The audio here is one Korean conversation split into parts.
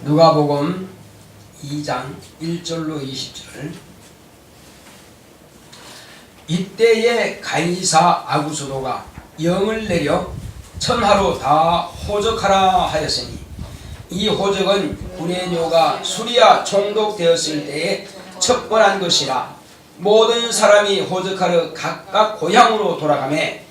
누가복음 2장 1절로 20절. 이때에 가이사 아구스도가 영을 내려 천하로 다 호적하라 하였으니, 이 호적은 구레뇨가 수리아 총독되었을 때에 첩권한 것이라. 모든 사람이 호적하러 각각 고향으로 돌아가매,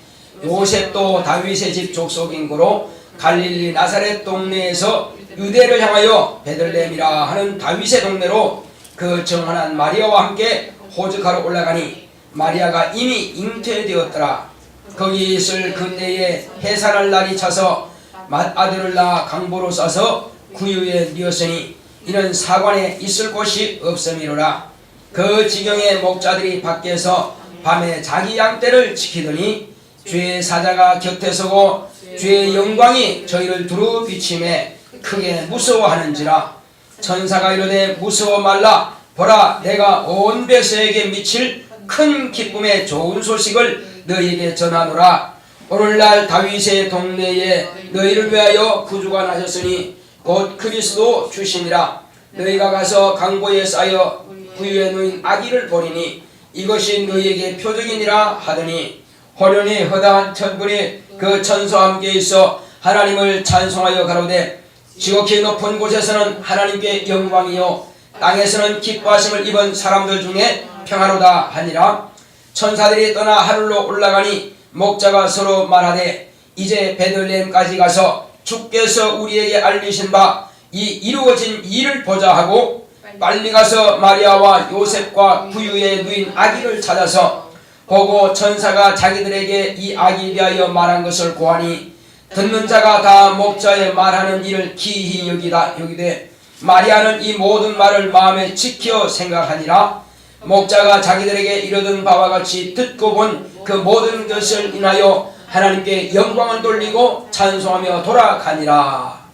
요셉도 다윗의 집 족속인 고로 갈릴리 나사렛 동네에서 유대를 향하여 베들레헴이라 하는 다윗의 동네로 그 정한한 마리아와 함께 호적하러 올라가니, 마리아가 이미 잉태되었더라. 거기 있을 그때에 해산할 날이 차서 맏아들을 낳아 강보로 싸서 구유에 뉘었으니, 이는 사관에 있을 곳이 없음이로라. 그 지경에 목자들이 밖에서 밤에 자기 양떼를 지키더니, 주의 사자가 곁에 서고 주의 영광이 저희를 두루 비치매 크게 무서워하는지라. 천사가 이르되 무서워 말라. 보라, 내가 온 백성에게 미칠 큰 기쁨의 좋은 소식을 너희에게 전하노라. 오늘날 다윗의 동네에 너희를 위하여 구주가 나셨으니 곧 그리스도 주시니라. 너희가 가서 강보에 쌓여 구유에 놓인 아기를 보리니 이것이 너희에게 표적이니라 하더니, 호련히 허다한 천군이 그 천사와 함께 있어 하나님을 찬송하여 가로되, 지극히 높은 곳에서는 하나님께 영광이요 땅에서는 기뻐하심을 입은 사람들 중에 평화로다 하니라. 천사들이 떠나 하늘로 올라가니 목자가 서로 말하되, 이제 베들레헴까지 가서 주께서 우리에게 알리신 바 이 이루어진 일을 보자 하고, 빨리 가서 마리아와 요셉과 구유에 누인 아기를 찾아서 보고 천사가 자기들에게 이 아기에 대하여 말한 것을 고하니, 듣는 자가 다 목자의 말하는 일을 기이히 여기되 마리아는 이 모든 말을 마음에 지켜 생각하니라. 목자가 자기들에게 이르던 바와 같이 듣고 본 그 모든 것을 인하여 하나님께 영광을 돌리고 찬송하며 돌아가니라.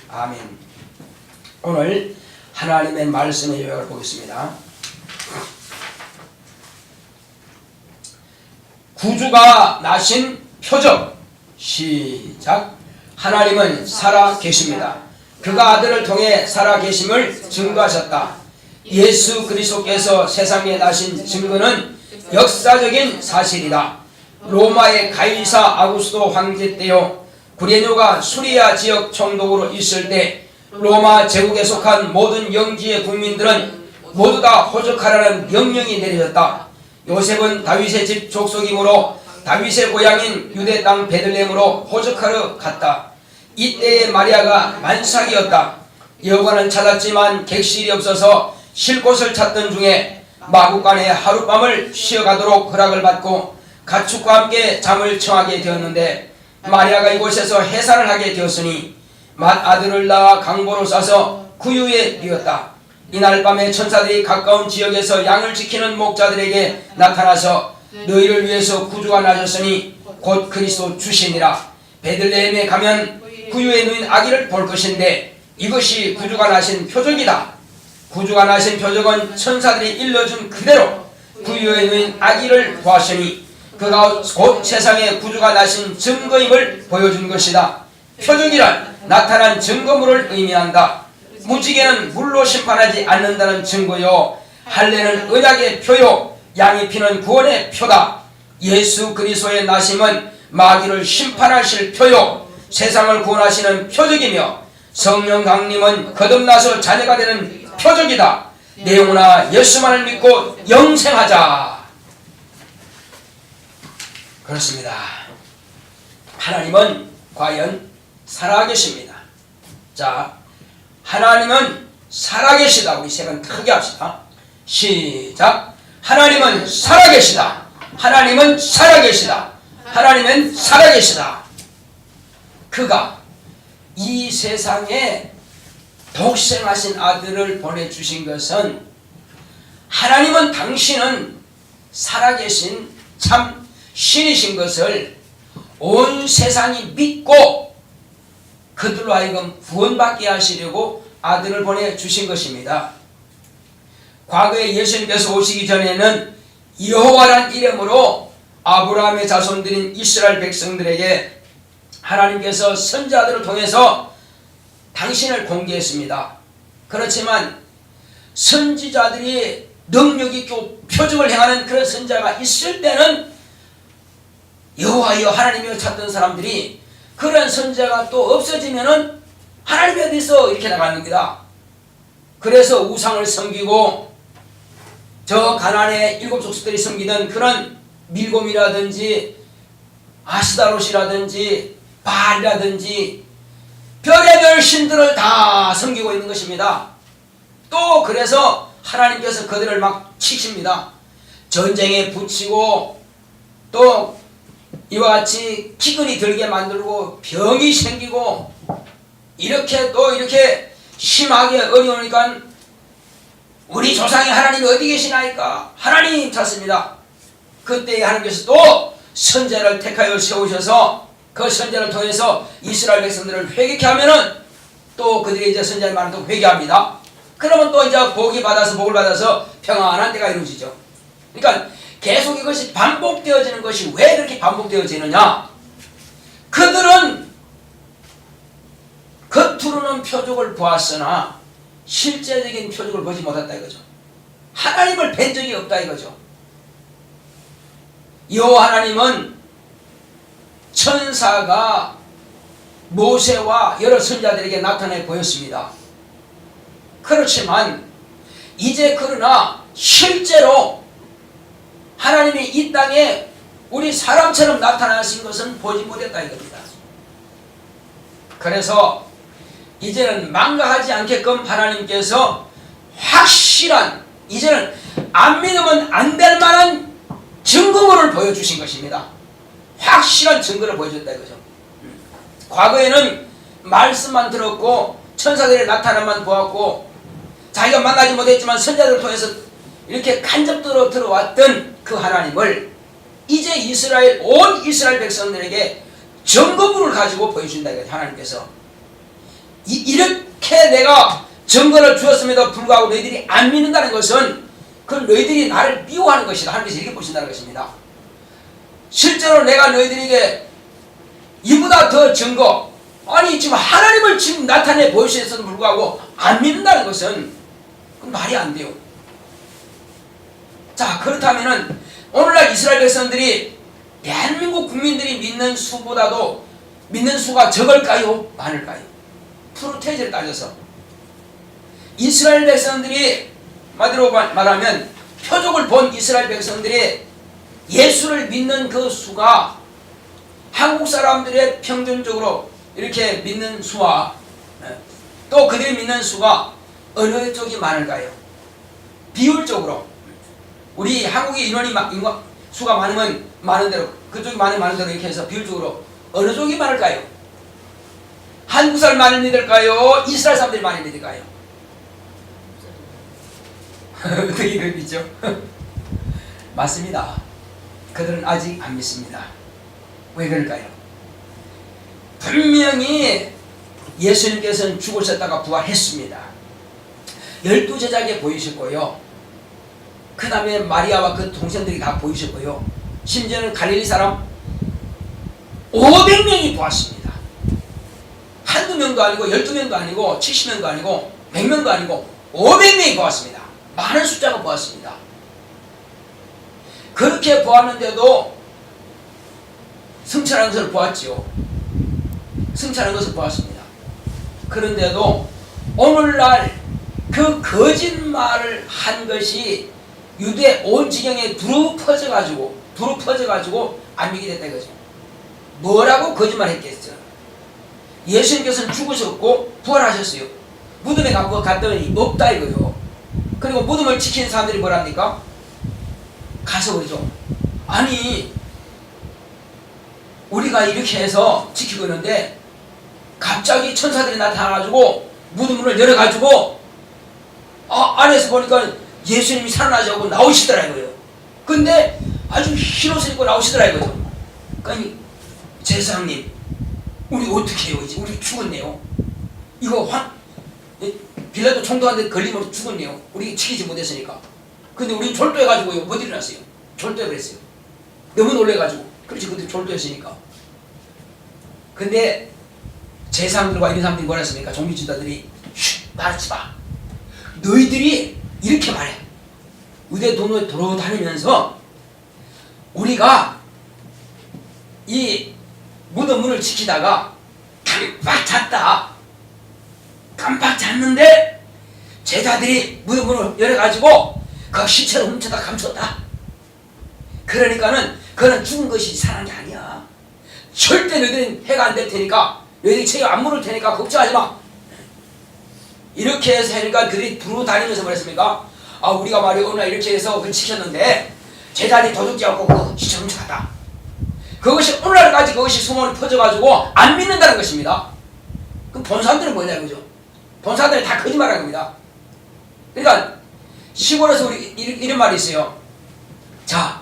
아멘. 오늘 하나님의 말씀의 요약을 보겠습니다. 구주가 나신 표적. 시작. 하나님은 살아 계십니다. 그가 아들을 통해 살아 계심을 증거하셨다. 예수 그리스도께서 세상에 나신 증거는 역사적인 사실이다. 로마의 가이사 아구스도 황제 때요, 구레뇨가 수리아 지역 총독으로 있을 때 로마 제국에 속한 모든 영지의 국민들은 모두 다 호적하라는 명령이 내려졌다. 요셉은 다윗의 집 족속이므로 다윗의 고향인 유대 땅 베들레헴으로 호적하러 갔다. 이때에 마리아가 만삭이었다. 여관은 찾았지만 객실이 없어서 쉴 곳을 찾던 중에 마구간에 하룻밤을 쉬어가도록 허락을 받고 가축과 함께 잠을 청하게 되었는데, 마리아가 이곳에서 해산을 하게 되었으니 맏아들을 낳아 강보로 싸서 구유에 뉘었다. 이날 밤에 천사들이 가까운 지역에서 양을 지키는 목자들에게 나타나서 너희를 위해서 구주가 나셨으니 곧 그리스도 주시니라. 베들레헴에 가면 구유에 누인 아기를 볼 것인데 이것이 구주가 나신 표적이다. 구주가 나신 표적은 천사들이 일러준 그대로 구유에 누인 아기를 보았으니 그가 곧 세상에 구주가 나신 증거임을 보여준 것이다. 표적이란 나타난 증거물을 의미한다. 무지개는 물로 심판하지 않는다는 증거요, 할례는 언약의 표요, 양이 피는 구원의 표다. 예수 그리스도의 나심은 마귀를 심판하실 표요, 세상을 구원하시는 표적이며, 성령 강림은 거듭나서 자녀가 되는 표적이다. 내용으나 예수만을 믿고 영생하자. 그렇습니다. 하나님은 과연 살아계십니다. 자, 하나님은 살아계시다. 우리 세 번 크게 합시다. 시작. 하나님은 살아계시다. 하나님은 살아계시다. 하나님은 살아계시다. 그가 이 세상에 독생하신 아들을 보내주신 것은, 하나님은 당신은 살아계신 참 신이신 것을 온 세상이 믿고 그들로 하여금 구원받게 하시려고 아들을 보내주신 것입니다. 과거에 예수님께서 오시기 전에는 여호와란 이름으로 아브라함의 자손들인 이스라엘 백성들에게 하나님께서 선지자들을 통해서 당신을 공개했습니다. 그렇지만 선지자들이 능력 있고 표적을 행하는 그런 선지자가 있을 때는 여호와여 하나님이여 찾던 사람들이 그런 선지자가 또 없어지면은 하나님이 어디 있어 이렇게 나가는 겁니다. 그래서 우상을 섬기고 저 가나안의 일곱 족속들이 섬기던 그런 밀곰이라든지 아스다롯이라든지 바알이라든지 별의별 신들을 다 섬기고 있는 것입니다. 또 그래서 하나님께서 그들을 막 치십니다. 전쟁에 붙이고 또 이와 같이 기근이 들게 만들고 병이 생기고 이렇게 또 이렇게 심하게 어려우니까 우리 조상의 하나님이 어디 계시나이까 하나님 찾습니다. 그때 하나님께서 또 선지자를 택하여 세우셔서 그 선지자를 통해서 이스라엘 백성들을 회개케 하면은 또 그들이 이제 선지자의 말을 또 회개합니다. 그러면 또 이제 복을 받아서 평안한 때가 이루어지죠. 그러니까 계속 이것이 반복되어지는 것이 왜 그렇게 반복되어지느냐? 그들은 겉으로는 표적을 보았으나 실제적인 표적을 보지 못했다 이거죠. 하나님을 뵌 적이 없다 이거죠. 여호와 하나님은 천사가 모세와 여러 선지자들에게 나타내 보였습니다. 그렇지만 이제 그러나 실제로 하나님이 이 땅에 우리 사람처럼 나타나신 것은 보지 못했다 이겁니다. 그래서 이제는 망가하지 않게끔 하나님께서 확실한 이제는 안 믿으면 안 될 만한 증거물을 보여주신 것입니다. 확실한 증거를 보여줬다 이거죠. 과거에는 말씀만 들었고 천사들의 나타남만 보았고 자기가 만나지 못했지만 선자들을 통해서 이렇게 간접적으로 들어왔던 그 하나님을 이제 온 이스라엘 백성들에게 증거물을 가지고 보여준다 이거죠. 하나님께서 이렇게 내가 증거를 주었음에도 불구하고 너희들이 안 믿는다는 것은 그 너희들이 나를 미워하는 것이다. 하나님께서 이렇게 보신다는 것입니다. 실제로 내가 너희들에게 이보다 더 증거 아니 지금 하나님을 지금 나타내 보여주셨음에도 불구하고 안 믿는다는 것은 말이 안 돼요. 자 그렇다면은 오늘날 이스라엘 백성들이 대한민국 국민들이 믿는 수보다도 믿는 수가 적을까요? 많을까요? 프로테이지를 따져서 이스라엘 백성들이 말대로 말하면 표적을 본 이스라엘 백성들이 예수를 믿는 그 수가 한국 사람들의 평균적으로 이렇게 믿는 수와 또 그들이 믿는 수가 어느 쪽이 많을까요? 비율적으로 우리 한국의 인원이 수가 많으면 많은 대로 그쪽이 많은 대로 이렇게 해서 비율적으로 어느 쪽이 많을까요? 한국 사람 많이 믿을까요? 이스라엘 사람들이 많이 믿을까요? 어떻게 그렇게 믿죠? 맞습니다. 그들은 아직 안 믿습니다. 왜 그럴까요? 분명히 예수님께서는 죽으셨다가 부활했습니다. 12제자에게 보이셨고요. 그 다음에 마리아와 그 동생들이 다 보이셨고요. 심지어는 갈릴리 사람 500명이 보았습니다. 한두 명도 아니고 12명도 아니고 70명도 아니고 100명도 아니고 500명이 보았습니다. 많은 숫자가 보았습니다. 그렇게 보았는데도 승천한 것을 보았지요. 승천한 것을 보았습니다. 그런데도 오늘날 그 거짓말을 한 것이 유대 온 지경에 두루 퍼져가지고 안 믿게 됐다 이거죠. 뭐라고 거짓말 했겠죠? 예수님께서는 죽으셨고 부활하셨어요. 무덤에 갖고 갔더니 없다 이거요. 그리고 무덤을 지키는 사람들이 뭐랍니까? 가서 그러죠. 아니 우리가 이렇게 해서 지키고 있는데 갑자기 천사들이 나타나가지고 무덤문을 열어가지고 안에서 보니까 예수님이 살아나자고 나오시더라 이거예요. 근데 아주 흰 옷을 입고 나오시더라 이거죠. 그러니까 제사장님 우리 어떻게 해요? 이제 우리 죽었네요. 이거 빌라도 총독한테 걸리면 죽었네요. 우리 지키지 못했으니까. 근데 우리 졸도해가지고요 못 일어났어요. 졸도해버렸어요. 너무 놀래가지고. 그렇지 그때 졸도했으니까. 근데 제사장들과 이런 사람들이 뭐라 했습니까? 종교지도자들이 쉿 말하지 마. 너희들이 이렇게 말해. 의대 돈을 돌아다니면서 우리가 이 무덤 문을 지키다가 깜빡 잤다. 깜빡 잤는데 제자들이 무덤 문을 열어가지고 그 시체를 훔쳐다 감췄다. 그러니까는 그는 죽은 것이 살아난 게 아니야. 절대 너희들은 해가 안 될 테니까, 너희들이 책임 안 물을 테니까 걱정하지 마. 이렇게 해서 하니까 그들이 부르고 다니면서 뭐랬습니까? 아, 우리가 말이야 오늘 이렇게 해서 그걸 지켰는데 제자들이 도둑질하고 그 시체 훔쳐갔다. 그것이 오늘날까지 그것이 소문이 퍼져가지고 안 믿는다는 것입니다. 그럼 본 사람들은 뭐냐 이거죠. 본 사람들은 다 거짓말하는 겁니다. 그러니까 시골에서 우리 이런 말이 있어요. 자,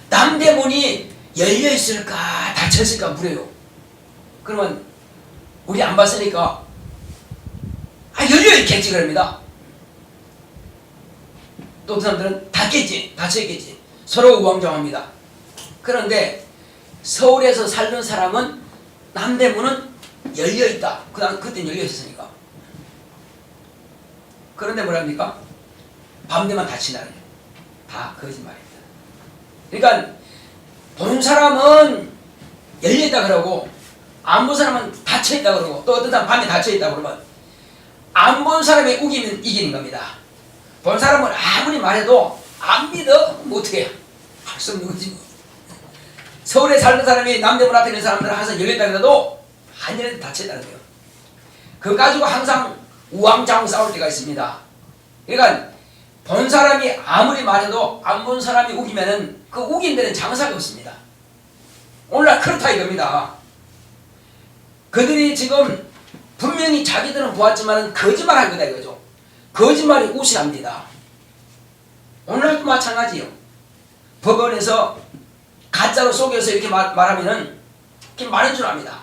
남대문이 열려있을까 닫혀있을까 물어요. 그러면 우리 안 봤으니까 열려있겠지 그럽니다. 또 그 사람들은 닫겠지, 닫혀있겠지. 서로 우왕좌왕합니다. 그런데 서울에서 살던 사람은 남대문은 열려있다. 그때는 열려있었으니까. 그런데 뭐랍니까? 밤 되면 닫힌다는 거예요. 다 거짓말입니다. 그러니까 본 사람은 열려있다 그러고 안 본 사람은 닫혀있다 그러고 또 어떤 사람은 밤에 닫혀있다 그러면 안 본 사람이 우기면 이기는 겁니다. 본 사람은 아무리 말해도 안 믿어. 뭐 어떻게 할 수 없는 거지. 서울에 살던 사람이 남대문 앞에 있는 사람들은 항상 열렸다 그래도 한 열려도 닫혀있다는 거예요. 그거 가지고 항상 우왕좌왕 싸울 때가 있습니다. 그러니까 본 사람이 아무리 말해도 안 본 사람이 우기면은 그 우긴 데는 장사가 없습니다. 오늘날 그렇다 이겁니다. 그들이 지금 분명히 자기들은 보았지만 거짓말 한 거다 이거죠. 거짓말이 우세합니다. 오늘날도 마찬가지예요. 법원에서 가짜로 속여서 이렇게 말하면은 이렇게 말인 줄 압니다.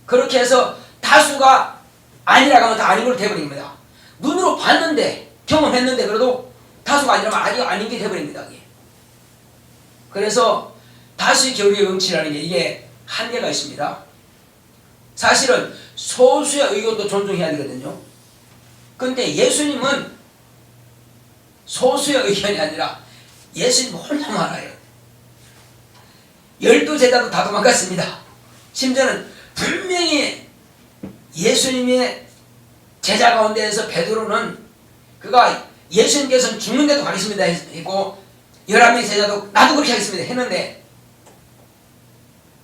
그렇게 해서 다수가 아니라고 하면 다 아닌 걸로 돼버립니다. 눈으로 봤는데 경험했는데 그래도 다수가 아니라면 아닌 게 돼버립니다. 이게. 그래서 다수의 교리의 응치라는 게 이게 한계가 있습니다. 사실은 소수의 의견도 존중해야 되거든요. 근데 예수님은 소수의 의견이 아니라 예수님 혼자만 알아요. 12제자도 다 도망갔습니다. 심지어는 분명히 예수님의 제자 가운데에서 베드로는 그가 예수님께서는 죽는데도 가겠습니다 했고 11명의 제자도 나도 그렇게 하겠습니다 했는데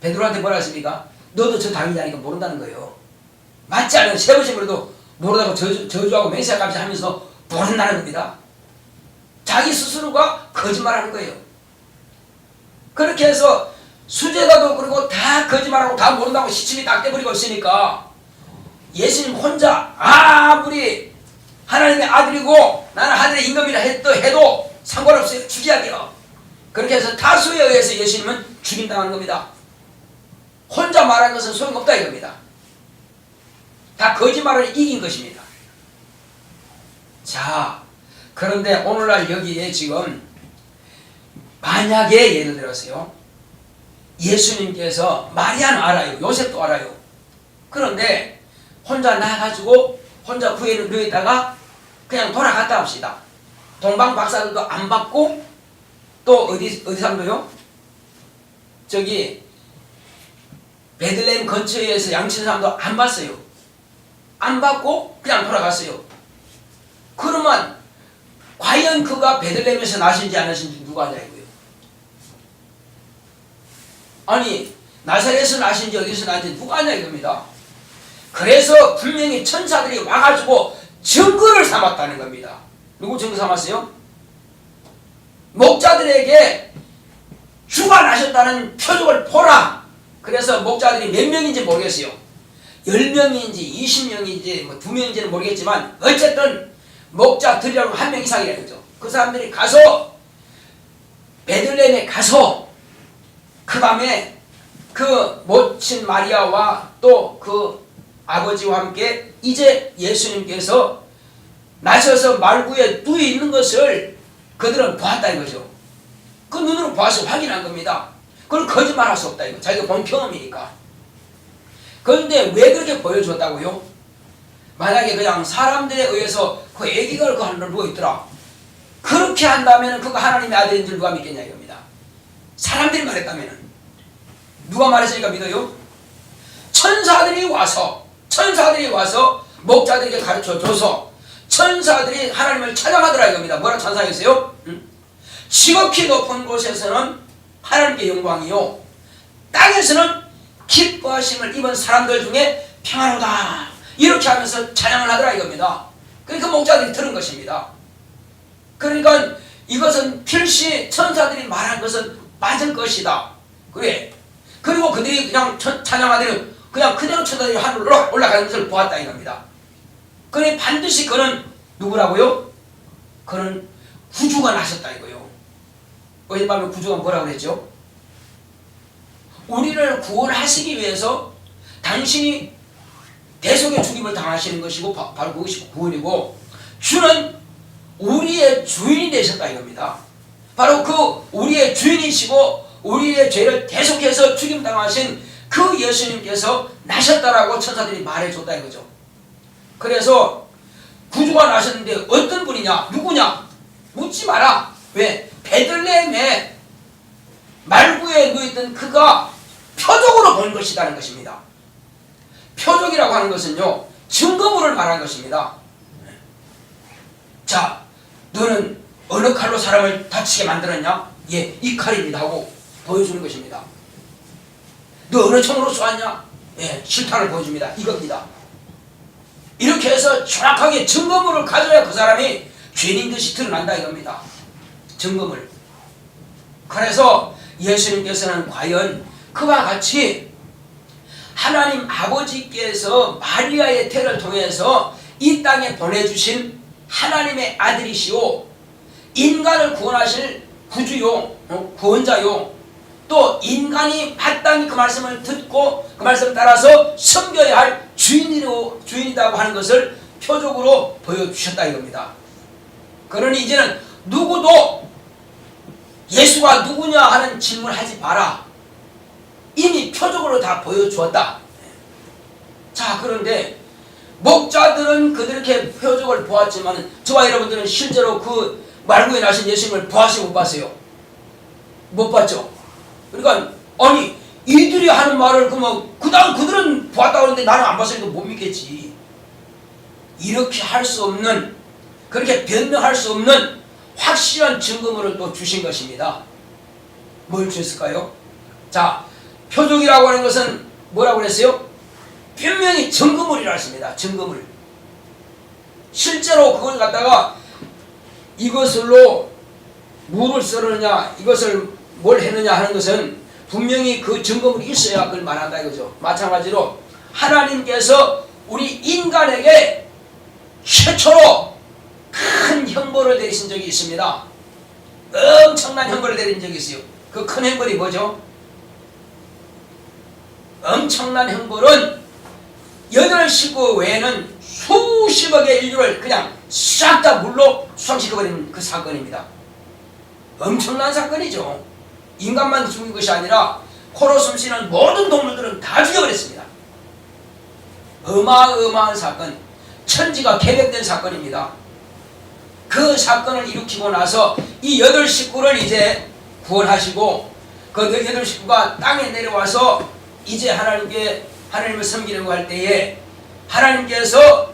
베드로한테 뭐라 했습니까? 너도 저 당이자니까 모른다는 거예요. 맞지 않아요. 세 번씩 그래도 모르다고 저주하고 맹세하면서 하면서 모른다는 겁니다. 자기 스스로가 거짓말하는 거예요. 그렇게 해서 수제자도 그리고 다 거짓말하고 다 모른다고 시침이 딱 떼버리고 있으니까 예수님 혼자 아무리 하나님의 아들이고 나는 하늘의 임금이라 해도 상관없어요. 죽여야 돼요. 그렇게 해서 다수에 의해서 예수님은 죽임당하는 겁니다. 혼자 말한 것은 소용없다 이겁니다. 다 거짓말을 이긴 것입니다. 자, 그런데 오늘날 여기에 지금 만약에 예를 들어서요 예수님께서 마리아는 알아요. 요셉도 알아요. 그런데 혼자 나가지고 혼자 구해를 누이다가 그냥 돌아갔다 합시다. 동방 박사들도 안 받고 또 어디 사람도요? 저기 베들레헴 근처에서 양치는 사람도 안 봤어요. 안 받고 그냥 돌아갔어요. 그러면 과연 그가 베들레헴에서 나신지 안 나신지 누가 아냐 이거예요. 아니 나사렛에서 나신지 어디서 나신지 누가 아냐 이겁니다. 그래서 분명히 천사들이 와가지고 증거를 삼았다는 겁니다. 누구 증거 삼았어요? 목자들에게 주가 나셨다는 표적을 보라. 그래서 목자들이 몇 명인지 모르겠어요. 10명인지 20명인지 뭐 2명인지는 모르겠지만 어쨌든 목자들이라고 1명 이상이라죠. 그 사람들이 가서 베들레헴에 가서 그 밤에 그 모친 마리아와 또 그 아버지와 함께 이제 예수님께서 나셔서 말구에 누워 있는 것을 그들은 보았다 이거죠. 그 눈으로 보아서 확인한 겁니다. 그걸 거짓말할 수 없다 이거. 자기가 본 경험이니까. 그런데 왜 그렇게 보여줬다고요? 만약에 그냥 사람들에 의해서 그 애기가 그 하늘로 누워있더라. 그렇게 한다면 그거 하나님의 아들인 줄 누가 믿겠냐 이겁니다. 사람들이 말했다면 누가 말했으니까 믿어요? 천사들이 와서 목자들에게 가르쳐줘서 천사들이 하나님을 찬양하더라 이겁니다. 뭐라 찬양했어요? 지극히 높은 곳에서는 하나님께 영광이요 땅에서는 기뻐하심을 입은 사람들 중에 평안하다 이렇게 하면서 찬양을 하더라 이겁니다. 그러니까 목자들이 들은 것입니다. 그러니까 이것은 필시 천사들이 말한 것은 맞을 것이다. 그래. 그리고 그들이 그냥 찬양하더니 그냥 그대로 천사들이 하늘로 올라가는 것을 보았다 이겁니다. 그러니 반드시 그는 누구라고요? 그는 구주가 나셨다 이거요. 어제 밤에 구주가 뭐라고 그랬죠? 우리를 구원하시기 위해서 당신이 대속의 죽임을 당하시는 것이고 바로 그것이 구원이고 주는 우리의 주인이 되셨다 이겁니다. 바로 그 우리의 주인이시고 우리의 죄를 대속해서 죽임 당하신 그 예수님께서 나셨다라고 천사들이 말해줬다 이거죠. 그래서 구주가 나셨는데 어떤 분이냐 누구냐 묻지 마라. 왜? 베들레헴에 말구에 누워있던 그가 표적으로 본 것이라는 것입니다. 표적이라고 하는 것은요 증거물을 말하는 것입니다. 자, 너는 어느 칼로 사람을 다치게 만들었냐? 예, 이 칼입니다 하고 보여주는 것입니다. 너 어느 총으로 쏘았냐? 예, 실탄을 보여줍니다. 이겁니다. 이렇게 해서 정확하게 증거물을 가져야 그 사람이 죄인인 듯이 드러난다 이겁니다. 증거물. 그래서 예수님께서는 과연 그와 같이 하나님 아버지께서 마리아의 태를 통해서 이 땅에 보내주신 하나님의 아들이시오 인간을 구원하실 구주요 구원자요 또 인간이 마땅히 그 말씀을 듣고 그 말씀을 따라서 섬겨야 할 주인이라고 하는 것을 표적으로 보여주셨다 이겁니다. 그러니 이제는 누구도 예수가 누구냐 하는 질문을 하지 마라. 이미 표적으로 다 보여주었다. 자, 그런데 목자들은 그렇게 표적을 보았지만 저와 여러분들은 실제로 그 말구에 나신 예수님을 보았어요 못 봤어요? 못 봤죠. 그러니까 아니 이들이 하는 말을 그들은 보았다고 하는데 나는 안 봤으니까 못 믿겠지. 이렇게 할 수 없는 그렇게 변명할 수 없는 확실한 증거물을 또 주신 것입니다. 뭘 주셨을까요? 자, 표적이라고 하는 것은 뭐라고 그랬어요? 분명히 증거물이라 했습니다. 증거물. 실제로 그걸 갖다가 이것으로 무를 썰느냐 이것을 뭘 했느냐 하는 것은 분명히 그 증거물이 있어야 그걸 말한다 이거죠. 마찬가지로 하나님께서 우리 인간에게 최초로 큰 형벌을 내리신 적이 있습니다. 엄청난 형벌을 내린 적이 있어요. 그 큰 형벌이 뭐죠? 엄청난 형벌은 8식구 외에는 수십억의 인류를 그냥 싹 다 물로 수상시켜버리는 그 사건입니다. 엄청난 사건이죠. 인간만 죽인 것이 아니라 코로 숨쉬는 모든 동물들은 다 죽여버렸습니다. 어마어마한 사건, 천지가 개벽된 사건입니다. 그 사건을 일으키고 나서 이 8식구를 이제 구원하시고 그 8식구가 땅에 내려와서 이제 하나님을 섬기려고 할 때에 하나님께서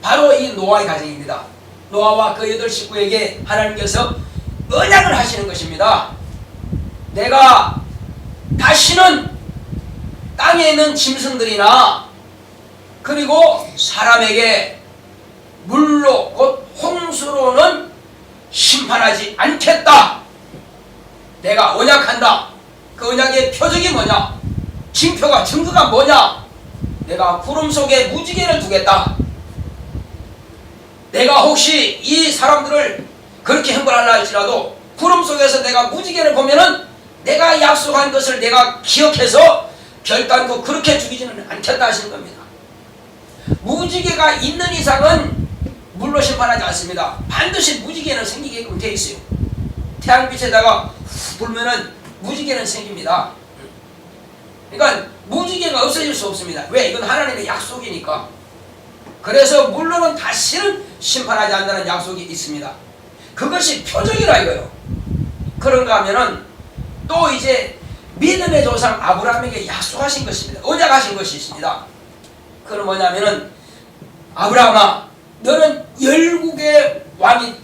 바로 이 노아의 가정입니다. 노아와 그 8식구에게 하나님께서 언약을 하시는 것입니다. 내가 다시는 땅에 있는 짐승들이나 그리고 사람에게 물로 곧 홍수로는 심판하지 않겠다. 내가 언약한다. 그 언약의 표적이 뭐냐? 징표가 증거가 뭐냐? 내가 구름 속에 무지개를 두겠다. 내가 혹시 이 사람들을 그렇게 형벌하려 할지라도 구름 속에서 내가 무지개를 보면은 내가 약속한 것을 내가 기억해서 결단코 그렇게 죽이지는 않겠다 하시는 겁니다. 무지개가 있는 이상은 물로 심판하지 않습니다. 반드시 무지개는 생기게끔 되어 있어요. 태양빛에다가 불면은 무지개는 생깁니다. 그러니까 무지개가 없어질 수 없습니다. 왜? 이건 하나님의 약속이니까. 그래서 물론은 다시는 심판하지 않는다는 약속이 있습니다. 그것이 표적이라 이거요. 그런가 하면은 또 이제 믿음의 조상 아브라함에게 약속하신 것입니다. 언약하신 것이 있습니다. 그건 뭐냐면은 아브라함아, 너는 열국의 왕이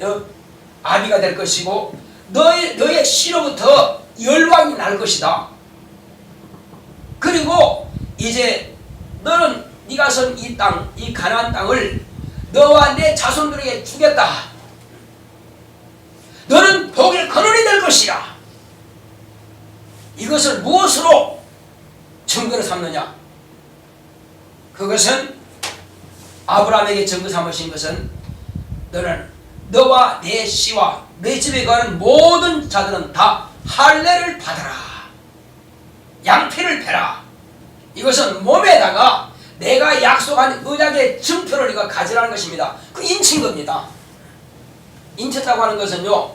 아비가 될 것이고 너의 씨로부터 열왕이 날 것이다. 그리고 이제 너는 네가 선 이 땅, 이 가나안 땅을 너와 내 자손들에게 주겠다. 너는 복의 근원이 될 것이야. 이것을 무엇으로 증거로 삼느냐? 그것은 아브라함에게 증거 삼으신 것은 너는 너와 내 씨와 내 집에 가는 모든 자들은 다 할례를 받아라. 양피를 베라. 이것은 몸에다가 내가 약속한 언약의 증표를 네가 가지라는 것입니다. 그 인친 겁니다. 인쳤다고 하는 것은요,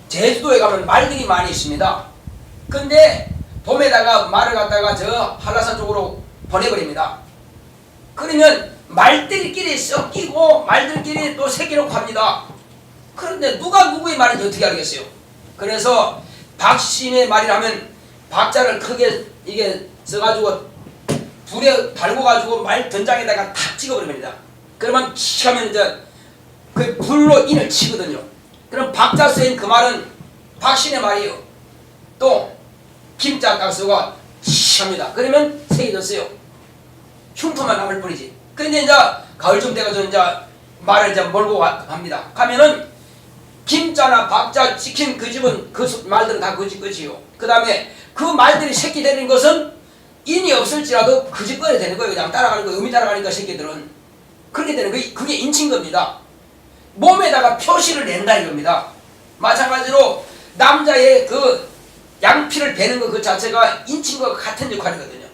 제주도에 가면 말들이 많이 있습니다. 근데 봄에다가 말을 갖다가 저 한라산 쪽으로 보내버립니다. 그러면 말들끼리 섞이고 말들끼리 또 새끼놓고 합니다. 그런데 누가 누구의 말인지 어떻게 알겠어요? 그래서 박신의 말이라면 박자를 크게 이게 써가지고 불에 달궈가지고 말 전장에다가 탁 찍어버립니다. 그러면 치 하면 이제 그 불로 인을 치거든요. 그럼 박자 쓰인 그 말은 박신의 말이에요. 또 김자 딱 쓰고 치 합니다. 그러면 색이 졌어요. 흉터만 남을 뿐이지. 그런데 이제 가을쯤 돼가지고 이제 말을 이제 몰고 갑니다. 가면은 김자나 박자 찍힌 그 집은 그 말들은 다 그 집 끝이요. 그 다음에 그 말들이 새끼 되는 것은 인이 없을지라도 그 집 거야 되는 거예요. 그냥 따라가는 거예요. 음이 따라가니까 새끼들은 그렇게 되는 거예요. 그게 인친 겁니다. 몸에다가 표시를 낸다 이겁니다. 마찬가지로 남자의 그 양피를 베는 것 그 자체가 인친 것과 같은 역할이거든요.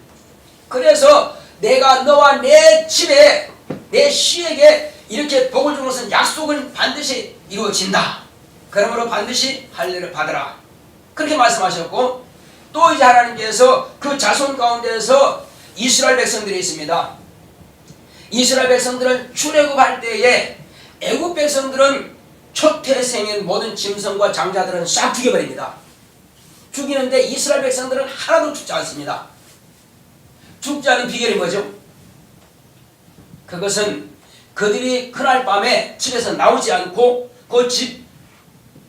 그래서 내가 너와 내 집에 내 씨에게 이렇게 복을 주는 것은 약속은 반드시 이루어진다. 그러므로 반드시 할례를 받으라. 그렇게 말씀하셨고, 또 이제 하나님께서 그 자손 가운데에서 이스라엘 백성들이 있습니다. 이스라엘 백성들은 출애굽할 때에 애굽 백성들은 초태생인 모든 짐승과 장자들은 싹 죽여버립니다. 죽이는데 이스라엘 백성들은 하나도 죽지 않습니다. 죽지 않은 비결이 뭐죠? 그것은 그들이 그날 밤에 집에서 나오지 않고 그 집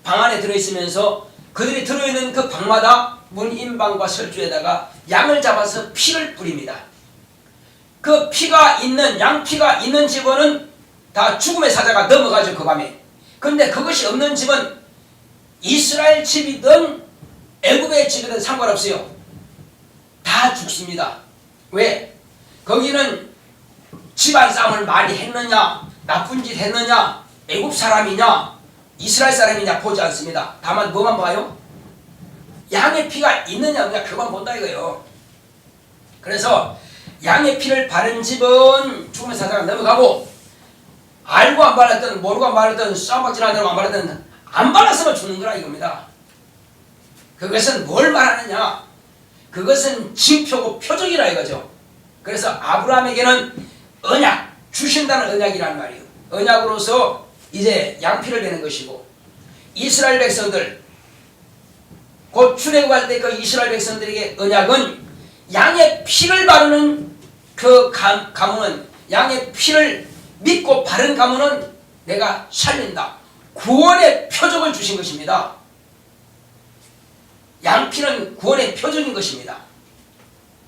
방 안에 들어있으면서 그들이 들어있는 그 방마다 문인방과 설주에다가 양을 잡아서 피를 뿌립니다. 그 피가 있는 양피가 있는 집은 다 죽음의 사자가 넘어가죠. 그 밤에. 그런데 그것이 없는 집은 이스라엘 집이든 애굽의 집이든 상관없어요. 다 죽습니다. 왜? 거기는 집안 싸움을 많이 했느냐, 나쁜 짓 했느냐, 애굽 사람이냐, 이스라엘 사람이냐 보지 않습니다. 다만 뭐만 봐요? 양의 피가 있느냐 없느냐 그만 본다 이거예요. 그래서 양의 피를 바른 집은 죽음의 사자가 넘어가고, 알고 안 발랐든 모르고 안 발랐든 싸움박질하느라고 안 발랐든 안 발랐으면 죽는 거라 이겁니다. 그것은 뭘 말하느냐? 그것은 징표고 표적이라 이거죠. 그래서 아브라함에게는 언약, 주신다는 언약이라는 말이에요. 언약으로서 이제 양피를 내는 것이고, 이스라엘 백성들 곧 출애굽할 때 그 이스라엘 백성들에게 언약은 양의 피를 바르는 그 가문은, 양의 피를 믿고 바른 가문은 내가 살린다. 구원의 표적을 주신 것입니다. 양피는 구원의 표적인 것입니다.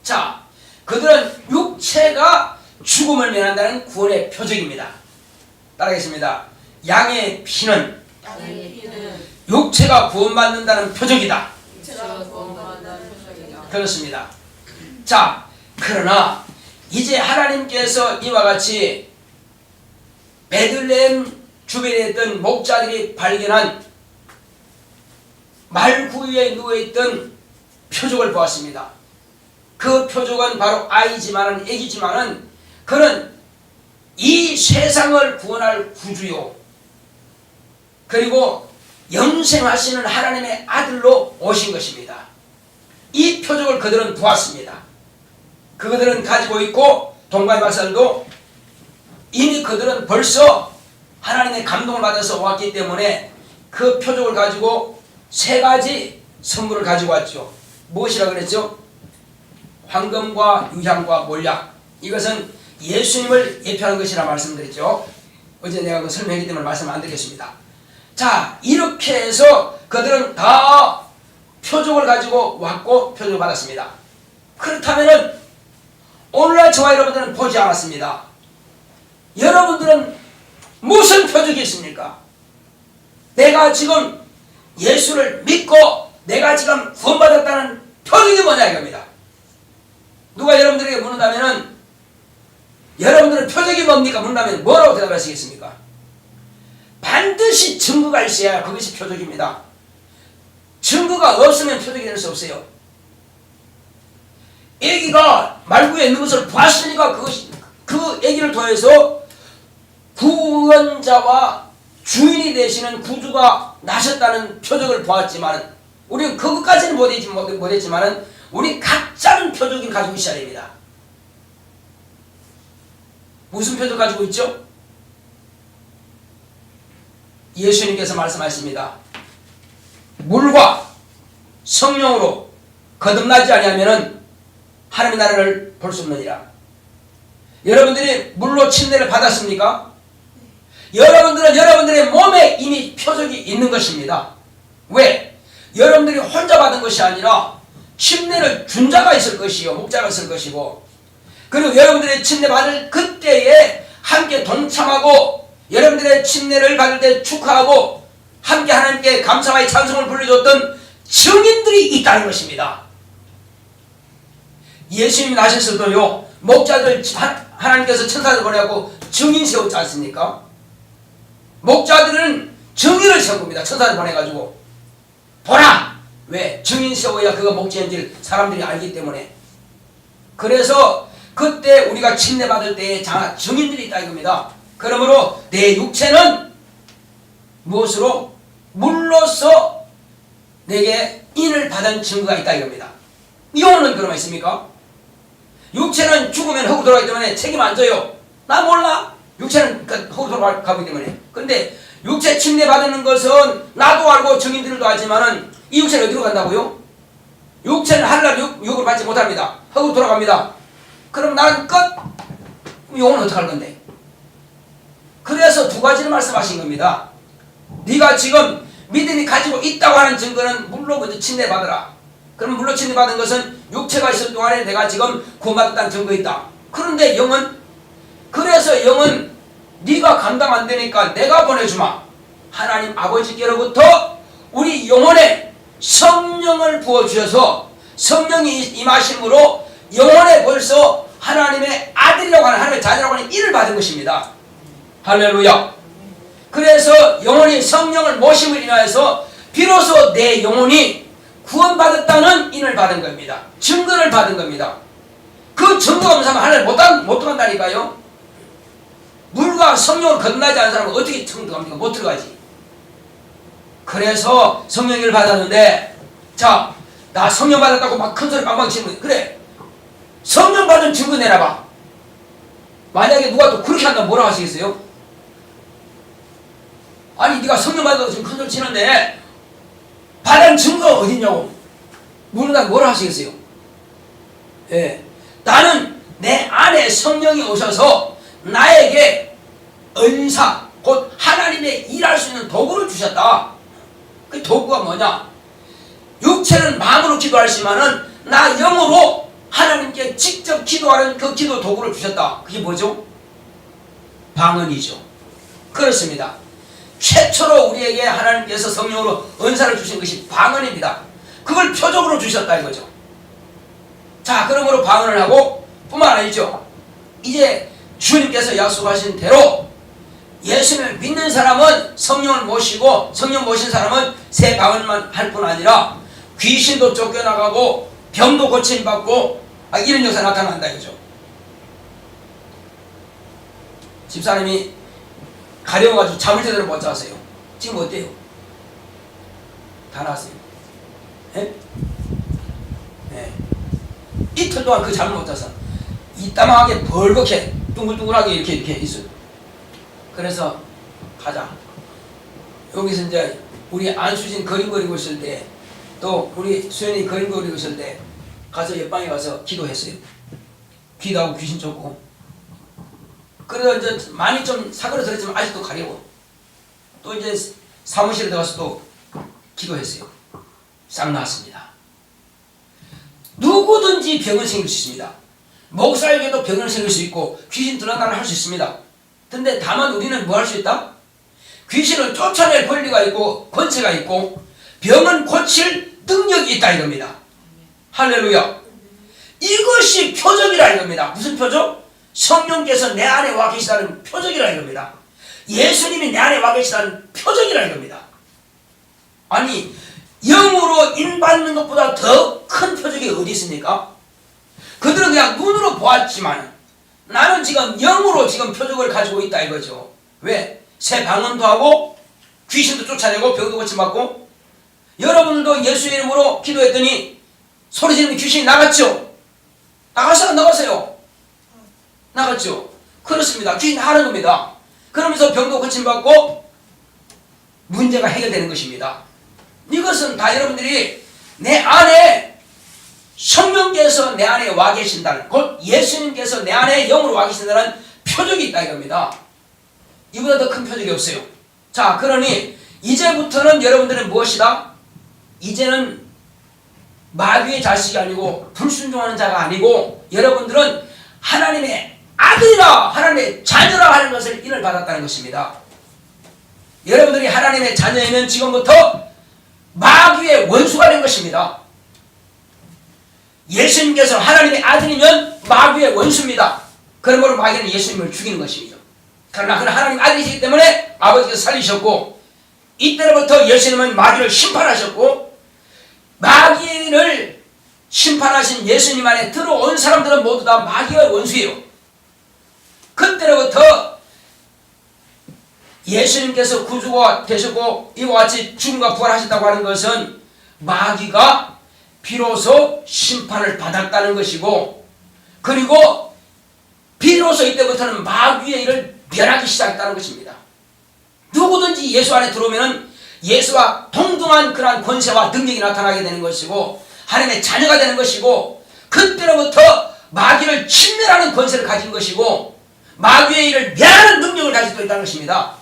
자, 그들은 육체가 죽음을 면한다는 구원의 표적입니다. 따라하겠습니다. 양의 피는 육체가 구원받는다는 표적이다. 그렇습니다. 자, 그러나 이제 하나님께서 이와 같이 베들레헴 주변에 있던 목자들이 발견한 말구유에 누워있던 표적을 보았습니다. 그 표적은 바로 아이지만은 애기지만은 그는 이 세상을 구원할 구주요, 그리고 영생하시는 하나님의 아들로 오신 것입니다. 이 표적을 그들은 보았습니다. 그들은 가지고 있고, 동가의 박사들도 이미 그들은 벌써 하나님의 감동을 받아서 왔기 때문에 그 표적을 가지고 세 가지 선물을 가지고 왔죠. 무엇이라 그랬죠? 황금과 유향과 몰약. 이것은 예수님을 예표하는 것이라 말씀드렸죠. 어제 내가 그 설명했기 때문에 말씀 안 드리겠습니다. 자, 이렇게 해서 그들은 다 표적을 가지고 왔고 표적을 받았습니다. 그렇다면은 오늘날 저와 여러분들은 보지 않았습니다. 여러분들은 무슨 표적이 있습니까? 내가 지금 예수를 믿고 내가 지금 구원받았다는 표적이 뭐냐 이겁니다. 누가 여러분들에게 묻는다면은 여러분들은 표적이 뭡니까? 묻는다면 뭐라고 대답하시겠습니까? 반드시 증거가 있어야 그것이 표적입니다. 증거가 없으면 표적이 될 수 없어요. 아기가 말구에 있는 것을 보았으니까 그 아기를 통해서 구원자와 주인이 되시는 구주가 나셨다는 표적을 보았지만 우리는 그것까지는 못했지만 우리 각자는 표적을 가지고 있어야 됩니다. 무슨 표적 가지고 있죠? 예수님께서 말씀하십니다. 물과 성령으로 거듭나지 아니하면은 하나님의 나라를 볼 수 없느니라. 여러분들이 물로 침례를 받았습니까? 여러분들은 여러분들의 몸에 이미 표적이 있는 것입니다. 왜? 여러분들이 혼자 받은 것이 아니라 침례를 준 자가 있을 것이요, 목자가 있을 것이고, 그리고 여러분들의 침례 받을 그때에 함께 동참하고 여러분들의 침례를 받을 때 축하하고 함께 하나님께 감사와의 찬송을 불러줬던 증인들이 있다는 것입니다. 예수님이 나셨어도요, 목자들 하나님께서 천사들 보내고 증인 세웠지 않습니까? 목자들은 증인을 세운 겁니다. 천사들 보내가지고 보라! 왜? 증인 세워야 그가 목자인 줄 사람들이 알기 때문에. 그래서 그때 우리가 침례 받을 때에 증인들이 있다 이겁니다. 그러므로 내 육체는 무엇으로? 물로서 내게 인을 받은 증거가 있다 이겁니다. 영혼은 그러면 있습니까? 육체는 죽으면 흙으로 돌아가기 때문에 책임 안 져요. 나 몰라. 육체는 흙으로 돌아가기 때문에. 근데 육체 침례 받는 것은 나도 알고 증인들도 알지만은 이 육체는 어디로 간다고요? 육체는 하늘날 육을 받지 못합니다. 흙으로 돌아갑니다. 그럼 나는 끝? 영혼은 어떡할 건데? 그래서 두 가지를 말씀하신 겁니다. 네가 지금 믿음이 가지고 있다고 하는 증거는 물로 먼저 침례 받으라. 그럼 물로 침례 받은 것은 육체가 있을 동안에 내가 지금 구원받았다는 증거 있다. 그런데 영은? 그래서 영은 네가 감당 안 되니까 내가 보내주마. 하나님 아버지께로부터 우리 영혼에 성령을 부어주셔서 성령이 임하심으로 영혼에 벌써 하나님의 아들이라고 하는 하나님의 자녀라고 하는 인을 받은 것입니다. 할렐루야. 그래서 영혼이 성령을 모심을 인하여서 비로소 내 영혼이 구원받았다는 인을 받은 겁니다. 증거를 받은 겁니다. 그 증거가 없는 사람은 하나님 못 들어간다니까요. 물과 성령을 거듭나지 않은 사람은 어떻게 들어갑니까? 못 들어가지. 그래서 성령을 받았는데, 자, 나 성령 받았다고 막 큰 소리 빵빵 치면 그래. 성령 받은 증거 내놔봐. 만약에 누가 또 그렇게 한다면 뭐라고 하시겠어요? 아니 네가 성령 받아서 지금 큰 소리 치는데 받은 증거가 어딨냐고 물어다가 뭐라 하시겠어요? 예, 나는 내 안에 성령이 오셔서 나에게 은사 곧 하나님의 일할 수 있는 도구를 주셨다. 그 도구가 뭐냐? 육체는 마음으로 기도하시면은 나 영으로 하나님께 직접 기도하는 그 기도 도구를 주셨다. 그게 뭐죠? 방언이죠. 그렇습니다. 최초로 우리에게 하나님께서 성령으로 은사를 주신 것이 방언입니다. 그걸 표적으로 주셨다 이거죠. 자, 그러므로 방언을 하고 뿐만 아니죠. 이제 주님께서 약속하신 대로 예수님을 믿는 사람은 성령을 모시고 성령 모신 사람은 새 방언만 할 뿐 아니라 귀신도 쫓겨나가고 병도 고침받고 이런 역사 나타난다 이거죠. 집사님이 가려워가지고 잠을 제대로 못 잤어요. 지금 어때요? 다 나왔어요. 예? 예. 이틀 동안 그 잠을 못 자서 이따만하게 벌겋게 둥글둥글하게 이렇게 있어요. 그래서 가자. 여기서 이제 우리 안수진 그림 그리고 있을 때, 또 우리 수연이 그림 그리고 있을 때 가서 옆방에 가서 기도했어요. 기도하고 귀신 쫓고. 그래서 이제 많이 좀 사그러들었지만 아직도 가려워. 또 이제 사무실에 들어가서 또 기도했어요. 싹 나았습니다. 누구든지 병은 생길 수 있습니다. 목사에게도 병은 생길 수 있고 귀신 들어가는 할 수 있습니다. 근데 다만 우리는 뭐 할 수 있다? 귀신을 쫓아낼 권리가 있고 권세가 있고 병은 고칠 능력이 있다 이겁니다. 할렐루야. 이것이 표적이라 이겁니다. 무슨 표적? 성령께서 내 안에 와 계시다는 표적이라 이겁니다. 예수님이 내 안에 와 계시다는 표적이라 이겁니다. 아니 영으로 인받는 것보다 더 큰 표적이 어디 있습니까? 그들은 그냥 눈으로 보았지만 나는 지금 영으로 지금 표적을 가지고 있다 이거죠. 왜? 새 방언도 하고 귀신도 쫓아내고 병도 고침받고. 여러분들도 예수 이름으로 기도했더니 소리 지르는 귀신이 나갔죠? 나갔어요? 안 나갔어요? 나갔죠? 그렇습니다. 귀신 하는 겁니다. 그러면서 병도 고침받고 문제가 해결되는 것입니다. 이것은 다 여러분들이 내 안에 성령께서 내 안에 와 계신다는, 곧 예수님께서 내 안에 영으로 와 계신다는 표적이 있다 이겁니다. 이보다 더 큰 표적이 없어요. 자, 그러니 이제부터는 여러분들은 무엇이다? 이제는 마귀의 자식이 아니고 불순종하는 자가 아니고 여러분들은 하나님의 아들이라 하나님의 자녀라 하는 것을 인을 받았다는 것입니다. 여러분들이 하나님의 자녀이면 지금부터 마귀의 원수가 된 것입니다. 예수님께서 하나님의 아들이면 마귀의 원수입니다. 그러므로 마귀는 예수님을 죽이는 것이죠. 그러나 그는 하나님 아들이시기 때문에 아버지께서 살리셨고 이때로부터 예수님은 마귀를 심판하셨고 마귀를 심판하신 예수님 안에 들어온 사람들은 모두 다 마귀의 원수예요. 그때로부터 예수님께서 구주가 되셨고 이와 같이 죽음과 부활하셨다고 하는 것은 마귀가 비로소 심판을 받았다는 것이고, 그리고 비로소 이때부터는 마귀의 일을 멸하기 시작했다는 것입니다. 누구든지 예수 안에 들어오면 예수와 동등한 그러한 권세와 능력이 나타나게 되는 것이고 하나님의 자녀가 되는 것이고, 그때로부터 마귀를 침멸하는 권세를 가진 것이고 마귀의 일을 멸하는 능력을 가지고 있다는 것입니다.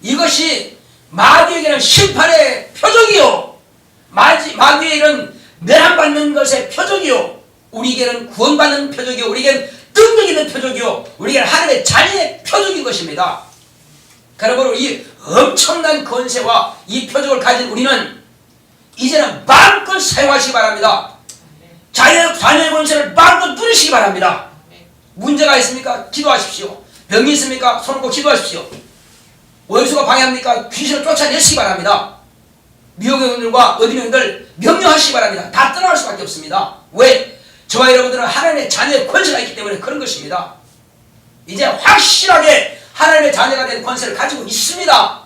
이것이 마귀에게는 심판의 표적이요, 마귀의 일은 멸함받는 것의 표적이요, 우리에게는 구원받는 표적이요, 우리에게는 능력이 있는 표적이요, 우리에게는 하나님의 자녀의 표적인 것입니다. 그러므로 이 엄청난 권세와 이 표적을 가진 우리는 이제는 마음껏 사용하시기 바랍니다. 자녀의 권세를 마음껏 누리시기 바랍니다. 문제가 있습니까? 기도하십시오. 병이 있습니까? 손을 꼭 기도하십시오. 원수가 방해합니까? 귀신을 쫓아내시기 바랍니다. 미혹의 영들과 어둠의 영들 명령하시기 바랍니다. 다 떠나갈 수밖에 없습니다. 왜? 저와 여러분들은 하나님의 자녀의 권세가 있기 때문에 그런 것입니다. 이제 확실하게 하나님의 자녀가 된 권세를 가지고 있습니다.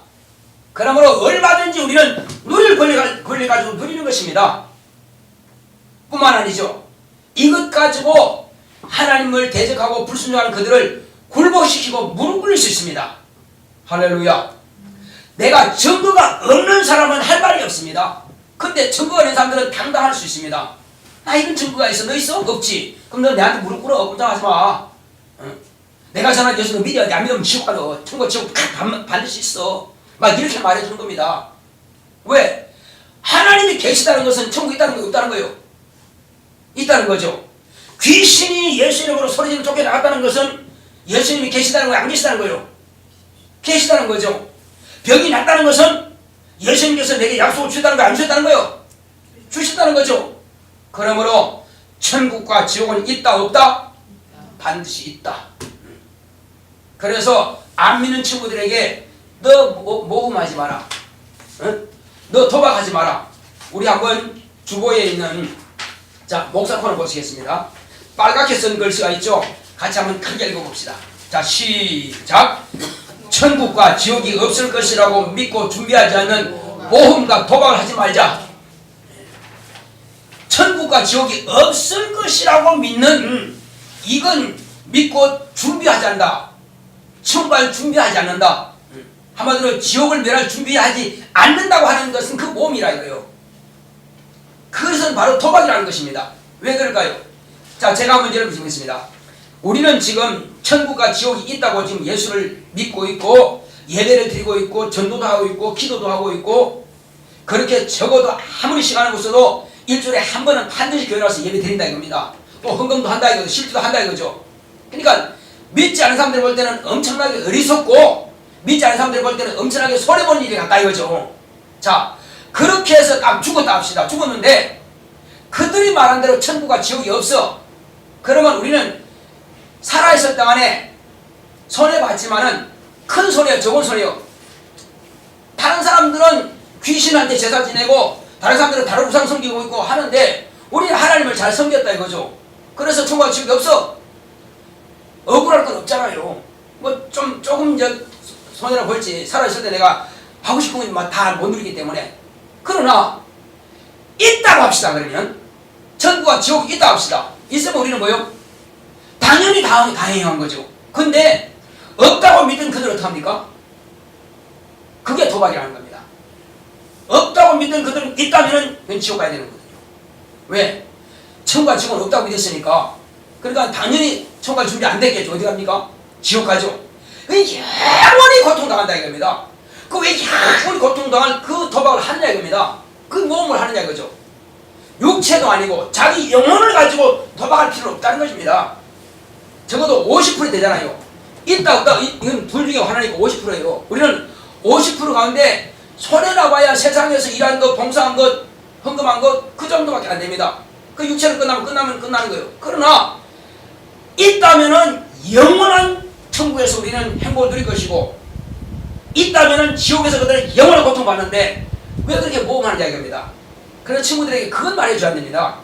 그러므로 얼마든지 우리는 누릴 권리 가지고 누리는 것입니다. 뿐만 아니죠. 이것 가지고 하나님을 대적하고 불순종하는 그들을 굴복시키고 무릎 꿇릴 수 있습니다. 할렐루야. 내가 증거가 없는 사람은 할 말이 없습니다. 근데 증거가 있는 사람들은 당당할 수 있습니다. 나 이런 증거가 있어. 너 있어? 없지. 그럼 너 내한테 무릎 꿇어. 걱정하지 마. 내가 전화 예수 너 믿어야 돼. 안 믿으면 지옥 가. 너 천국 지옥 반드시 있어. 막 이렇게 말해주는 겁니다. 왜? 하나님이 계시다는 것은 천국이 있다는 거 없다는 거예요. 있다는 거죠. 귀신이 예수 이름으로 소리지르고 쫓겨나갔다는 것은 예수님이 계시다는 거예요, 안 계시다는 거예요? 계시다는 거죠. 병이 낫다는 것은 예수님께서 내게 약속을 주셨다는 거예요, 안 주셨다는 거예요? 주셨다는 거죠. 그러므로 천국과 지옥은 있다 없다? 반드시 있다. 그래서 안 믿는 친구들에게 너 모험하지 마라, 응? 너 도박하지 마라. 우리 한번 주보에 있는 자 목사 코너 보시겠습니다. 빨갛게 쓴 글씨가 있죠. 같이 한번 크게 읽어봅시다. 자 시작. 천국과 지옥이 없을 것이라고 믿고 준비하지 않는 모험과 도박을 하지 말자. 천국과 지옥이 없을 것이라고 믿는 이건 믿고 준비하지 않는다. 천국을 준비하지 않는다. 한마디로 지옥을 멸할 준비하지 않는다고 하는 것은 그 몸이라 이거예요. 그것은 바로 도박이라는 것입니다. 왜 그럴까요? 자, 제가 한번 여러분 드리겠습니다. 우리는 지금 천국과 지옥이 있다고 지금 예수를 믿고 있고 예배를 드리고 있고 전도도 하고 있고 기도도 하고 있고 그렇게 적어도 아무리 시간을 없어도 일주일에 한 번은 반드시 교회 나와서 예배 드린다 이겁니다. 또 헌금도 한다 이거죠. 실주도 한다 이거죠. 그러니까 믿지 않은 사람들 볼 때는 엄청나게 어리석고 믿지 않은 사람들 볼 때는 엄청나게 손해보는 일이 같다 이거죠. 자, 그렇게 해서 딱 죽었다 합시다. 죽었는데 그들이 말한 대로 천국과 지옥이 없어. 그러면 우리는 살아있을 동안에 손해봤지만은 큰 손해요, 적은 손해요. 다른 사람들은 귀신한테 제사 지내고 다른 사람들은 다른 우상 섬기고 있고 하는데 우리는 하나님을 잘 섬겼다 이거죠. 그래서 천국과 지옥이 없어. 억울할 건 없잖아요. 뭐 조금 손해라 볼지 살아있을 때 내가 하고 싶은 건 다 못 누리기 때문에. 그러나 있다고 합시다. 그러면 천국과 지옥이 있다고 합시다. 있으면 우리는 뭐요? 당연히 다행한 거죠. 근데 없다고 믿은 그들은 어떡합니까? 그게 도박이라는 겁니다. 없다고 믿은 그들은 있다면 그건 지옥 가야 되는 거거든요. 왜? 천국과 지옥은 없다고 믿었으니까. 그러니까 당연히 천국갈 준비 안 됐겠죠. 어디 갑니까? 지옥 가죠. 영원히 고통당한다 이겁니다. 그 왜 영원히 고통당할 그 도박을 하느냐 이겁니다. 그 모험을 하느냐 이거죠. 육체도 아니고 자기 영혼을 가지고 도박할 필요는 없다는 것입니다. 적어도 50% 되잖아요. 있다 없다 이건 둘 중에 하나니까 50%예요. 우리는 50% 가운데 손해나 봐야 세상에서 일한 것, 봉사한 것, 헌금한 것 그 정도밖에 안 됩니다. 그 육체를 끝나면 끝나는 거예요. 그러나 있다면은 영원한 천국에서 우리는 행복을 누릴 것이고 있다면은 지옥에서 그들은 영원한 고통받는데 왜 그렇게 모험하느냐 이겁니다. 그래서 친구들에게 그건 말해줘야 안 됩니다.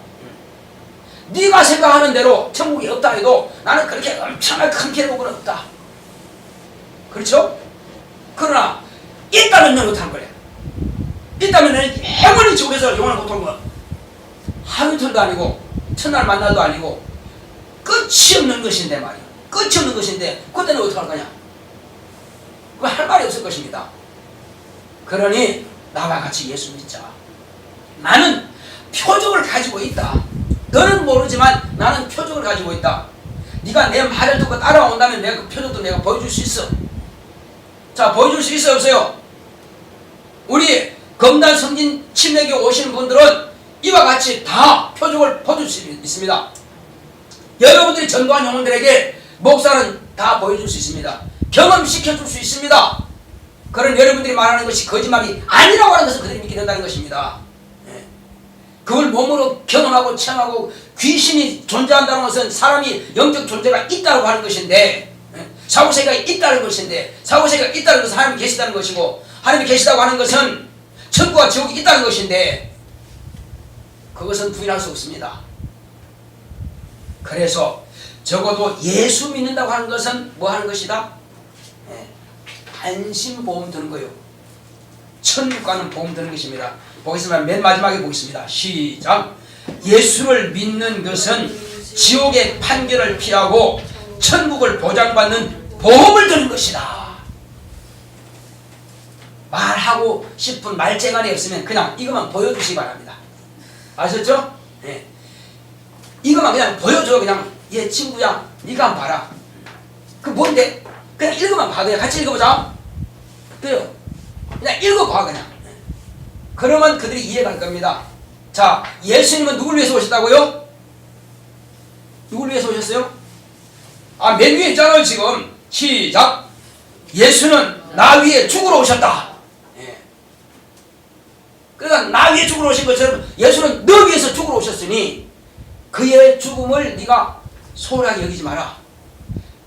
네가 생각하는 대로 천국이 없다 해도 나는 그렇게 엄청나게 큰 기록은 없다. 그렇죠? 그러나 있다면 어떡할 거래? 있다면 영원히 지옥에서 영원한 고통은 하루 이틀도 아니고 첫날 만날도 아니고 끝이 없는 것인데 말이야. 끝이 없는 것인데 그때는 어떻게 할 거냐? 그거 할 말이 없을 것입니다. 그러니 나와 같이 예수 믿자. 나는 표적을 가지고 있다. 너는 모르지만 나는 표적을 가지고 있다. 네가 내 말을 듣고 따라온다면 내가 그 표적도 내가 보여줄 수 있어. 자, 보여줄 수 있어 없어요? 우리 검단 성진 침례교 오시는 분들은 이와 같이 다 표적을 보여줄 수 있습니다. 여러분들이 전도한 영혼들에게 목사는 다 보여줄 수 있습니다. 경험시켜줄 수 있습니다. 그런 여러분들이 말하는 것이 거짓말이 아니라고 하는 것을 그들이 믿게 된다는 것입니다. 그걸 몸으로 경험하고 체험하고 귀신이 존재한다는 것은 사람이 영적 존재가 있다고 하는 것인데 사후세계가 있다는 것인데 사후세계가 있다는 것은 하나님이 계시다는 것이고 하나님이 계시다고 하는 것은 천국과 지옥이 있다는 것인데 그것은 부인할 수 없습니다. 그래서 적어도 예수 믿는다고 하는 것은 뭐 하는 것이다? 안심보험 드는 거예요. 천국 가는 보험 드는 것입니다. 보겠습니다. 맨 마지막에 보겠습니다. 시작. 예수를 믿는 것은 지옥의 판결을 피하고 천국을 보장받는 보험을 드는 것이다. 말하고 싶은 말재간이 없으면 그냥 이것만 보여주시기 바랍니다. 아셨죠? 네. 이것만 그냥 보여줘. 그냥 얘 친구야 네가 한번 봐라. 그 뭔데? 그냥 읽어만 봐. 그냥 같이 읽어보자. 그래요. 그냥 읽어봐 그냥. 그러면 그들이 이해가 갈 겁니다. 자, 예수님은 누굴 위해서 오셨다고요? 누굴 위해서 오셨어요? 아, 맨 위에 있잖아요 지금. 시작. 예수는 나 위에 죽으러 오셨다. 그러니까 나 위에 죽으러 오신 것처럼 예수는 너 위해서 죽으러 오셨으니 그의 죽음을 네가 소홀하게 여기지 마라.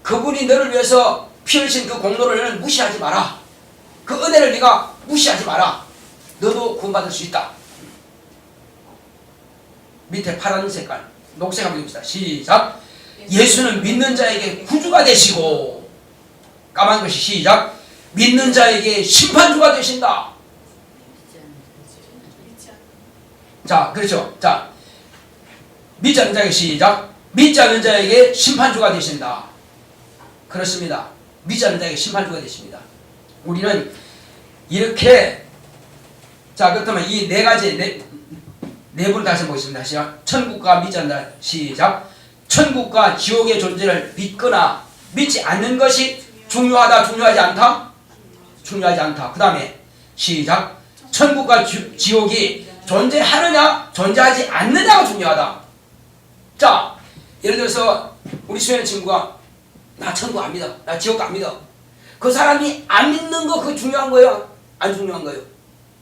그분이 너를 위해서 피 흘리신 그 공로를 무시하지 마라. 그 은혜를 네가 무시하지 마라. 너도 구원받을 수 있다. 밑에 파란 색깔 녹색 한번 읽읍시다. 시작. 예수는 믿는 자에게 구주가 되시고 까만 것이 시작. 믿는 자에게 심판주가 되신다. 자, 그렇죠. 자, 믿지 않는 자에게 시작. 믿지 않는 자에게 심판주가 되신다. 그렇습니다. 믿지 않는 자에게 심판주가 되십니다. 우리는 이렇게, 자, 그렇다면 이 네 가지, 네 분을 다시 보겠습니다. 시작. 천국과 믿지 않는다. 시작. 천국과 지옥의 존재를 믿거나 믿지 않는 것이 중요하다, 중요하지 않다? 중요하지 않다. 그 다음에 시작. 천국과 지옥이 존재하느냐, 존재하지 않느냐가 중요하다. 자, 예를 들어서 우리 수현의 친구가 나 천국 안 믿어, 나 지옥 안 믿어. 그 사람이 안 믿는 거 그거 중요한 거예요? 안 중요한 거예요?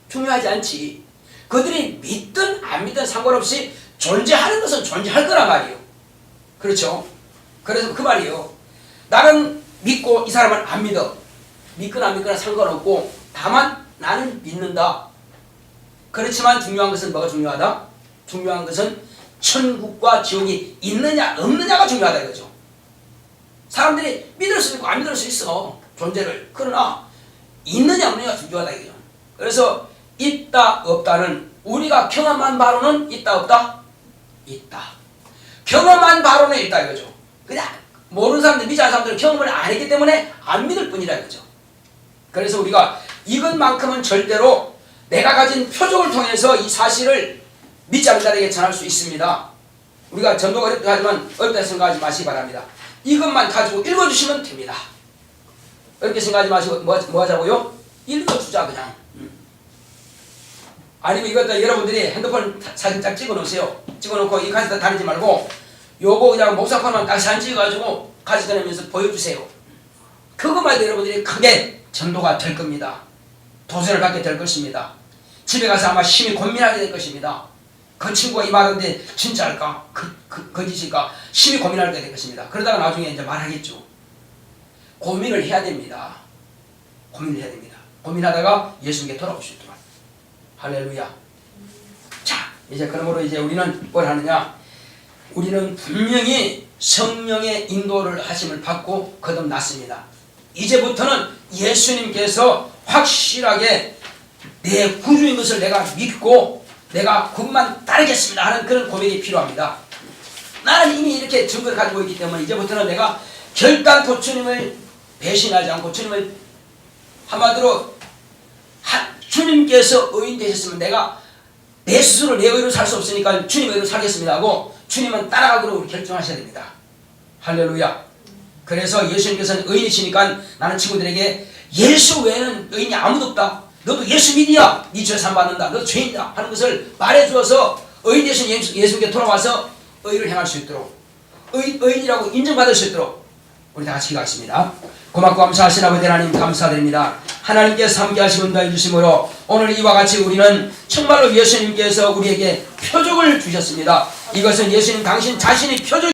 중요하지 않지. 그들이 믿든 안 믿든 상관없이 존재하는 것은 존재할 거란 말이에요. 그렇죠? 그래서 그 말이에요. 나는 믿고 이 사람은 안 믿어. 믿거나 안 믿거나 상관없고 다만 나는 믿는다. 그렇지만 중요한 것은 뭐가 중요하다? 중요한 것은 천국과 지옥이 있느냐 없느냐가 중요하다 이거죠. 사람들이 믿을 수 있고 안 믿을 수 있어, 존재를. 그러나 있느냐 없느냐가 중요하다 이거죠. 그래서 있다 없다는, 우리가 경험한 바로는 있다 없다? 있다. 경험한 바로는 있다 이거죠. 그냥 모르는 사람들, 믿지 않는 사람들은 경험을 안 했기 때문에 안 믿을 뿐이라 이거죠. 그래서 우리가 이것만큼은 절대로 내가 가진 표적을 통해서 이 사실을 믿지 않는 자에게 전할 수 있습니다. 우리가 전도가 어렵다 하지만 어렵다 생각하지 마시기 바랍니다. 이것만 가지고 읽어주시면 됩니다. 어렵게 생각하지 마시고 뭐 하자고요? 읽어주자 그냥. 아니면 이것도 여러분들이 핸드폰 사진 딱 찍어놓으세요. 찍어놓고 이 가지다 다니지 말고 요거 그냥 목사판만 딱 사진 찍어가지고 가져다니면서 보여주세요. 그것만 해도 여러분들이 크게 전도가 될 겁니다. 도전을 받게 될 것입니다. 집에 가서 아마 심히 고민하게 될 것입니다. 그 친구가 이 말하는데 진짜일까? 거짓일까? 심히 고민하게 될 것입니다. 그러다가 나중에 이제 말하겠죠. 고민을 해야 됩니다. 고민을 해야 됩니다. 고민하다가 예수님께 돌아올 수 있도록. 할렐루야. 자, 이제 그러므로 이제 우리는 뭘 하느냐? 우리는 분명히 성령의 인도를 하심을 받고 거듭났습니다. 이제부터는 예수님께서 확실하게 내 구주인 것을 내가 믿고 내가 그것만 따르겠습니다 하는 그런 고백이 필요합니다. 나는 이미 이렇게 증거를 가지고 있기 때문에 이제부터는 내가 결단코 주님을 배신하지 않고 주님을 한마디로 주님께서 의인 되셨으면 내가 내 스스로 내 의로 살 수 없으니까 주님의 의로 살겠습니다 하고 주님은 따라가기로 결정하셔야 됩니다. 할렐루야. 그래서 예수님께서는 의인이시니까 나는 친구들에게 예수 외에는 의인이 아무도 없다. 너도 예수 믿이야. 네 죄 산 받는다. 너도 죄인이다 하는 것을 말해주어서 의인 되신 예수님께 돌아와서 의를 행할 수 있도록 의인이라고 인정받을 수 있도록 우리 다 같이 기도하겠습니다. 고맙고 감사하신 아버지 하나님 감사드립니다. 하나님께서 함께 하시고 인도해 주심으로 오늘 이와 같이 우리는 정말로 예수님께서 우리에게 표적을 주셨습니다. 이것은 예수님 당신 자신이 표적